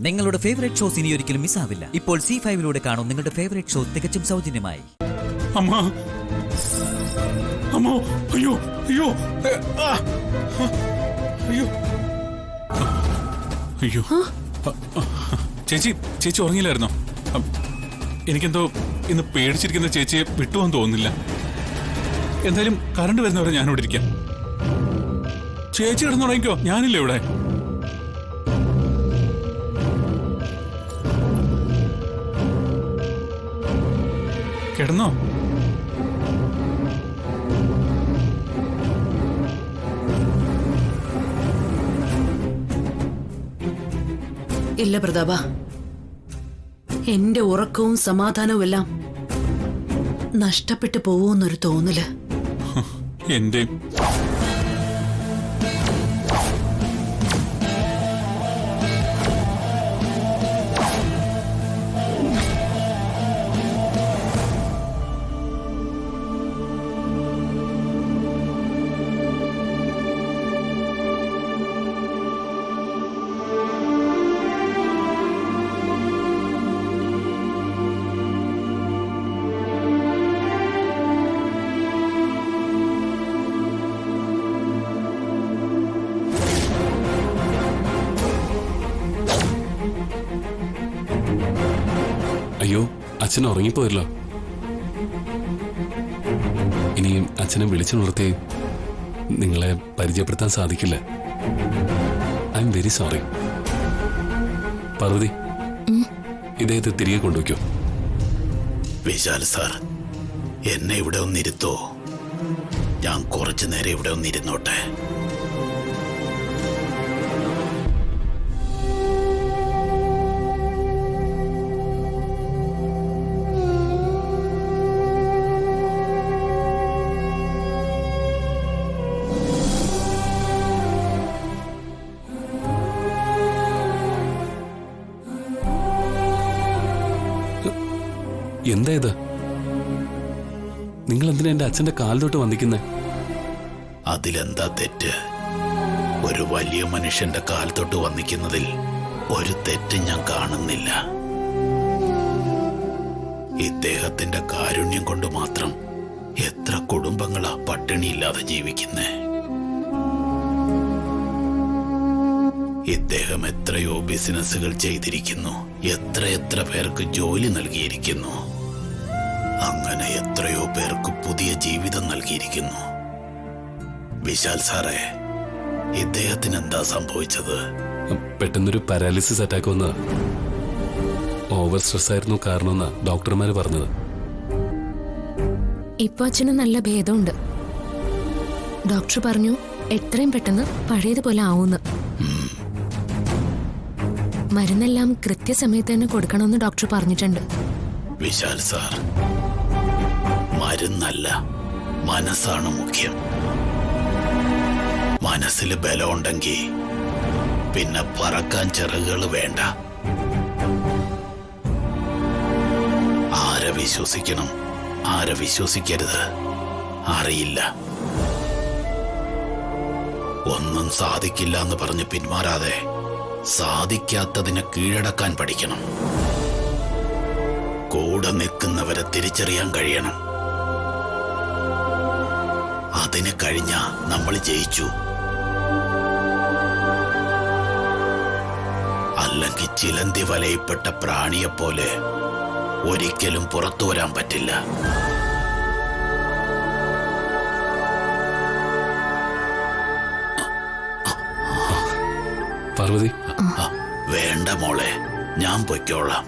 നിങ്ങളുടെ favourite shows ഇനി ഒരിക്കലും മിസ്സാവില്ല. ഇപ്പോൾ C5 കാണും നിങ്ങളുടെ ഫേവറേറ്റ് ഷോ തികച്ചും സൗജന്യമായി. അമ്മോ അയ്യോ അയ്യോ അയ്യോ അയ്യോ ചേച്ചി ചേച്ചി ഉറങ്ങിയില്ലായിരുന്നോ? എനിക്കെന്തോ ഇന്ന് പേടിച്ചിരിക്കുന്ന ചേച്ചിയെ വിട്ടുപോകാൻ തോന്നുന്നില്ല. എന്തായാലും കറണ്ട് വരുന്നവരെ ഞാനിവിടെ ഇരിക്കാം. ചേച്ചി കിടന്നുറങ്ങിക്കോ, ഞാനില്ല ഇവിടെ. കിടന്നോ? ഇല്ല പ്രതാപ, എന്റെ ഉറക്കവും സമാധാനവും എല്ലാം നഷ്ടപ്പെട്ടു പോവൂന്നൊരു തോന്നല്. എന്റെ അയ്യോ, അച്ഛൻ ഉറങ്ങിപ്പോയല്ലോ. ഇനിയും അച്ഛനെ വിളിച്ചുണർത്തി നിങ്ങളെ പരിചയപ്പെടുത്താൻ സാധിക്കില്ല. I am very sorry. Parvati, ഇദ്ദേഹത്തെ തിരികെ കൊണ്ടുവയ്ക്കോ. വിശാൽ സാർ, എന്നെ ഇവിടെ ഒന്നിരുത്തോ. ഞാൻ കുറച്ചു നേരം ഇവിടെ ഒന്നിരുന്നോട്ടെ. എന്താ ഇത്? നിങ്ങൾ എന്തിനാ എന്റെ അച്ഛന്റെ കാൽ തൊട്ട് വന്നിക്കുന്നേ? അതിലെന്താ തെറ്റ്? ഒരു വലിയ മനുഷ്യന്റെ കാൽ തൊട്ട് വന്നിക്കുന്നതിൽ ഒരു തെറ്റ് ഞാൻ കാണുന്നില്ല. ഇദ്ദേഹത്തിന്റെ കാരുണ്യം കൊണ്ട് മാത്രം എത്ര കുടുംബങ്ങളാ പട്ടിണിയില്ലാതെ ജീവിക്കുന്നേ. ഇദ്ദേഹം എത്രയോ ബിസിനസ്സുകൾ ചെയ്തിരിക്കുന്നു, എത്ര പേർക്ക് ജോലി നൽകിയിരിക്കുന്നു, അങ്ങനെ എത്രയോ പേർക്ക് പുതിയ ജീവിതം നൽകിയിരിക്കുന്നു. വിശാൽ സാറേ, ഇദ്ദേഹത്തിന് എന്താ സംഭവിച്ചത്? പെട്ടെന്നൊരു പാരാലിസിസ് അറ്റാക്ക് വന്ന ഓവർ സ്ട്രെസ് ആയിരുന്നു കാരണമെന്നാ ഡോക്ടർമാര് പറഞ്ഞത്. ഇപ്പൊ അച്ഛന് നല്ല ഭേദമുണ്ട്. ഡോക്ടർ പറഞ്ഞു എത്രയും പെട്ടെന്ന് പഴയതുപോലെ ആവുന്നു. മരുന്നെല്ലാം കൃത്യസമയത്ത് തന്നെ കൊടുക്കണമെന്ന് ഡോക്ടർ പറഞ്ഞിട്ടുണ്ട്. വിശാൽ സാർ, മരുന്നല്ല, മനസ്സാണ് മുഖ്യം. മനസ്സിൽ ബലമുണ്ടെങ്കിൽ പിന്നെ പറക്കാൻ ചിറകുകൾ വേണ്ട. ആരെ വിശ്വസിക്കണം, ആരെ വിശ്വസിക്കരുത് അറിയില്ല. ഒന്നും സാധിക്കില്ല എന്ന് പറഞ്ഞ് പിന്മാറാതെ സാധിക്കാത്തതിനെ കീഴടക്കാൻ പഠിക്കണം. കൂടെ നിൽക്കുന്നവരെ തിരിച്ചറിയാൻ കഴിയണം. അതിന് കഴിഞ്ഞാ നമ്മൾ ജയിച്ചു. അല്ലെങ്കിൽ ചിലന്തി വലയിൽപ്പെട്ട പ്രാണിയെപ്പോലെ ഒരിക്കലും പുറത്തു വരാൻ പറ്റില്ല. പാർവതി, വേണ്ട മോളെ, ഞാൻ പൊയ്ക്കോളാം.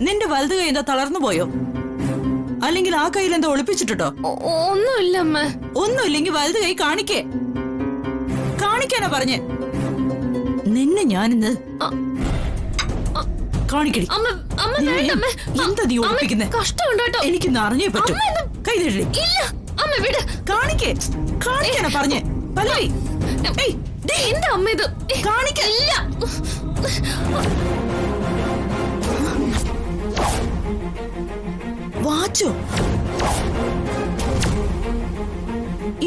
നിന്റെ വലത് കൈ എന്താ തളർന്നു പോയോ? അല്ലെങ്കിൽ ആ കയ്യിൽ എന്താ ഒളിപ്പിച്ചിട്ടോ? ഒന്നുമില്ല അമ്മ. ഒന്നുമില്ലെങ്കിൽ വലത് കൈ കാണിക്കാനാ പറഞ്ഞേ. നിന്നെ ഞാനിന്ന് കാണിക്കടി. എന്താ നീ ഒളിപ്പിക്കുന്നേ? കഷ്ടമുണ്ടോ? എനിക്കിന്ന് അറിഞ്ഞേ പറ്റും. കൈ തഴി. വിട്. കാണിക്കേ, കാണിക്കാനാ പറഞ്ഞേ പല്ലവി. ഏയ്, ഡേ, എന്റെ അമ്മ ഇത് കാണിക്കില്ല. വാച്ചോ?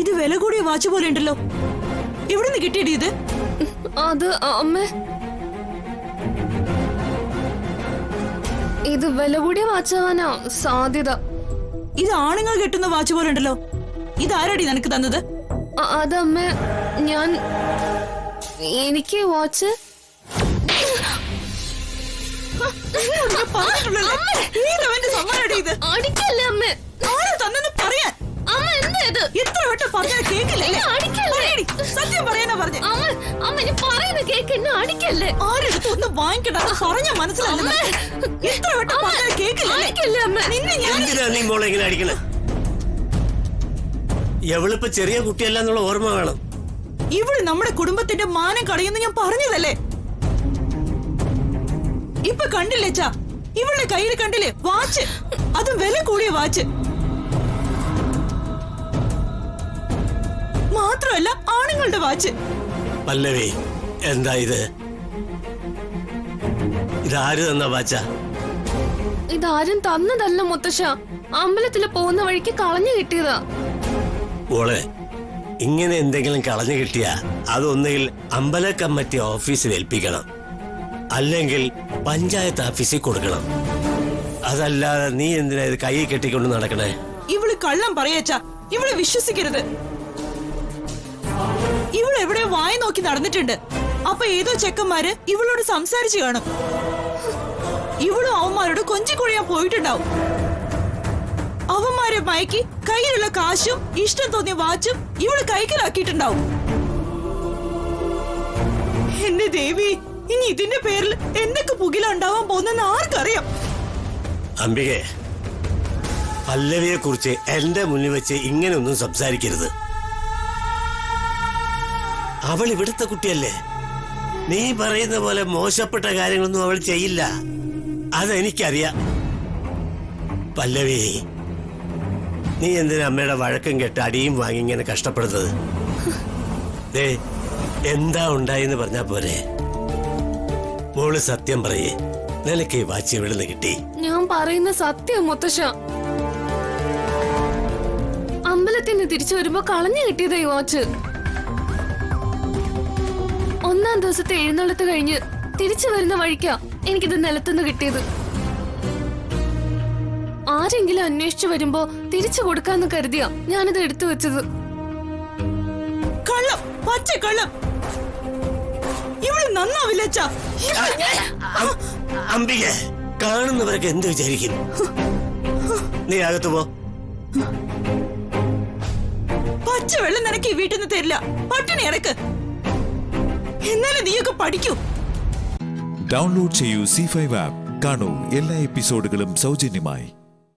ഇത് വില കൂടിയ വാച്ച് പോലെ ഉണ്ടല്ലോ. എവിടുന്ന് കിട്ടിയടി ഇത്? അത് അമ്മ, ഇത് വില കൂടിയ വാച്ചാവാനാ സാധ്യത. ഇത് ആണുങ്ങൾ കെട്ടുന്ന വാച്ച് പോലെ ഉണ്ടല്ലോ. ഇതാരടി നിനക്ക് തന്നത്? അതമ്മ, എനിക്ക് വാച്ച് അടിക്കല്ലേ അമ്മ? പറയാൻ അമ്മ എന്താ ഇത്? എത്ര വട്ടം പറഞ്ഞാൽ കേക്കില്ലല്ലേ? അടിക്കല്ലേ? സത്യം പറയാനാ പറഞ്ഞേ. അമ്മ, അമ്മ ഇനി പറയുന്ന കേക്ക് എന്നെ അടിക്കല്ലേ? ആരെടുത്ത് ഒന്ന് വാങ്ങിക്കണ്ട, പറഞ്ഞ മനസ്സിലാവുന്ന. എത്ര വട്ടം പറഞ്ഞാൽ കേക്കില്ലല്ലേ? അടിക്കല്ലേ അമ്മ? നിന്നെ ഞാൻ എന്തിനാ നീ മോളെ ഇങ്ങനെ അടിക്കണേ? എവളിപ്പോ ചെറിയ കുട്ടിയല്ല എന്നുള്ള ഓർമ്മ വേണം. ഇവള് നമ്മുടെ കുടുംബത്തിന്റെ മാനം കളയുന്ന ഞാൻ പറഞ്ഞതല്ലേ. ഇപ്പൊ കണ്ടില്ലേ ചാ, ഇവളുടെ കയ്യിൽ കണ്ടില്ലേ വാച്ച്, അതും വില കൂടിയ വാച്ച്. മാത്രമല്ല ആണുങ്ങളുടെ വാച്ച്. പല്ലവി, എന്താ ഇത്? ഇതാര് തന്ന വാച്ച? ഇതാരും തന്നതല്ല മുത്തശ്ശ, അമ്പലത്തില് പോകുന്ന വഴിക്ക് കളഞ്ഞു കിട്ടിയതാ. മോളെ, ഇങ്ങനെ എന്തെങ്കിലും കളഞ്ഞു കിട്ടിയാ അതൊന്നുകിൽ അമ്പല കമ്മിറ്റി ഓഫീസിൽ ഏൽപ്പിക്കണം, അല്ലെങ്കിൽ പഞ്ചായത്ത് ഓഫീസിൽ കൊടുക്കണം. അതല്ലാതെ നീ എന്തിനാ ഇത് കൈ കെട്ടിക്കൊണ്ട് നടക്കണേ? ഇവള് കള്ളം പറയച്ചാ, ഇവളെ വിശ്വസിക്കരുത്. ഇവള് എവിടെ വായി നോക്കി നടന്നിട്ടുണ്ട്. അപ്പൊ ഏതോ ചെക്കന്മാര് ഇവളോട് സംസാരിച്ചു കാണും. ഇവളും അവന്മാരോട് കൊഞ്ചിക്കൊഴിയാൻ പോയിട്ടുണ്ടാവും. അവന്മാരെ മയക്കി കയ്യിലുള്ള കാശും ഇഷ്ടം തോന്നിയ വാച്ചും ഇവള് കൈക്കലാക്കിയിട്ടുണ്ടാവും. എന്റെ ദേവി, ഇനി ഇതിന്റെ പേരിൽ എന്തൊക്കെ പുകില ഉണ്ടാവാൻ പോകുന്നെന്ന് ആർക്കറിയാം. അംബികെ, പല്ലവിയെ കുറിച്ച് എന്റെ മുന്നിൽ വെച്ച് ഇങ്ങനെയൊന്നും സംസാരിക്കരുത്. അവൾ ഇവിടുത്തെ കുട്ടിയല്ലേ. നീ പറയുന്ന പോലെ മോശപ്പെട്ട കാര്യങ്ങളൊന്നും അവൾ ചെയ്യില്ല, അതെനിക്കറിയാം. പല്ലവി, നീ എന്തിനാ അമ്മയുടെ വഴക്കം കേട്ട് അടിയും വാങ്ങി ഇങ്ങനെ കഷ്ടപ്പെടുന്നത്? ദേ, എന്താ ഉണ്ടായെന്ന് പറഞ്ഞാ പോരെ. മോള് സത്യം പറയേ, നിനക്ക് ഈ വാച്ച് എവിടുന്ന് കിട്ടി? ഞാൻ പറയുന്ന സത്യം മുത്തശ്ശ. അമ്പലത്തിന് തിരിച്ചു വരുമ്പോ കളഞ്ഞു കിട്ടിയതാ ഈ വാച്ച്. ഒന്നാം ദിവസത്തെ എഴുന്നള്ളത്ത് കഴിഞ്ഞ് തിരിച്ചു വരുന്ന വഴിക്കാ എനിക്കിത് നിലത്തുനിന്ന് കിട്ടിയത്. ആരെങ്കിലും അന്വേഷിച്ചു വരുമ്പോ തിരിച്ചു കൊടുക്കാന്ന് കരുതിയാ ഞാനിത് എടുത്തു വെച്ചത്. കള്ളം, പച്ചക്കള്ളം. ഇവള് നന്നാവില്ലച്ചാ. അംബിക, കാണുന്നവരൊക്കെ എന്ത് വിചാരിക്കും? നീ അകത്ത് പോ. പച്ച വെള്ളം നിനക്ക് ഈ വീട്ടിൽ നിന്ന് തരില്ല. പട്ടിണി ഇറക്ക്, എന്നാലും നീയൊക്കെ പഠിക്കൂ. ഡൗൺലോഡ് ചെയ്യൂ C5 ആപ്പ്. കാണൂ എല്ലാ എപ്പിസോഡുകളും സൗജന്യമായി.